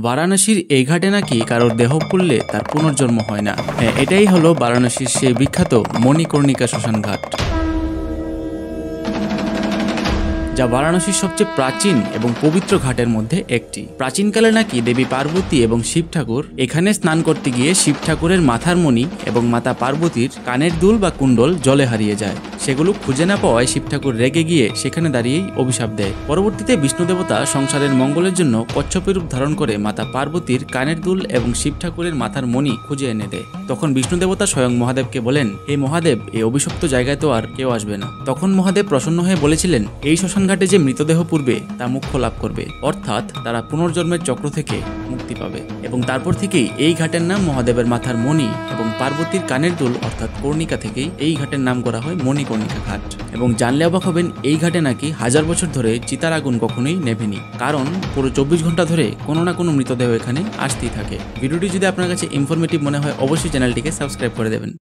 বারাণসীর এই ঘাটে নাকি কারোর দেহ পুড়লে তার পুনর্জন্ম হয় না। হ্যাঁ, এটাই হলো বারাণসীর সেই বিখ্যাত মণিকর্ণিকা শ্মশান ঘাট, যা বারাণসীর সবচেয়ে প্রাচীন এবং পবিত্র ঘাটের মধ্যে একটি। প্রাচীনকালে নাকি দেবী পার্বতী এবং শিব ঠাকুর এখানে স্নান করতে গিয়ে শিব ঠাকুরের মাথার মণি এবং মাতা পার্বতীর কানের দুল বা কুণ্ডল জলে হারিয়ে যায়। সেগুলো খুঁজে না পাওয়ায় শিব ঠাকুর রেগে গিয়ে সেখানে দাঁড়িয়েই অভিশাপ দেয়। পরবর্তীতে বিষ্ণু দেবতা সংসারের মঙ্গলের জন্য কচ্ছপের রূপ ধারণ করে মাতা পার্বতীর কানের দুল এবং শিব ঠাকুরের মাথার মণি খুঁজে এনে দেয়। তখন বিষ্ণু দেবতা স্বয়ং মহাদেবকে বলেন, হে মহাদেব, এই অভিশপ্ত জায়গায় তো আর কেউ আসবে না। তখন মহাদেব প্রসন্ন হয়ে বলেছিলেন, এই শ্মশান ঘাটে যে মৃতদেহ পূর্বে তা মোক্ষ লাভ করবে, অর্থাৎ তারা পুনর্জন্মের চক্র থেকে মুক্তি পাবে। এবং তারপর থেকেই এই ঘাটের নাম মহাদেবের মাথার মণি এবং পার্বতীর কানের দুল অর্থাৎ কর্ণিকা থেকেই এই ঘাটের নাম করা হয় মণিকর্ণিকা ঘাট। এবং জানলে অবাক হবেন, এই ঘাটে নাকি 1000 বছর ধরে চিতার আগুন কখনোই নেভেনি, কারণ পুরো 24 ঘন্টা ধরে কোনো না কোনো মৃতদেহ এখানে আসতেই থাকে। ভিডিওটি যদি আপনার কাছে ইনফরমেটিভ মনে হয় অবশ্যই চ্যানেলটিকে সাবস্ক্রাইব করে দেবেন।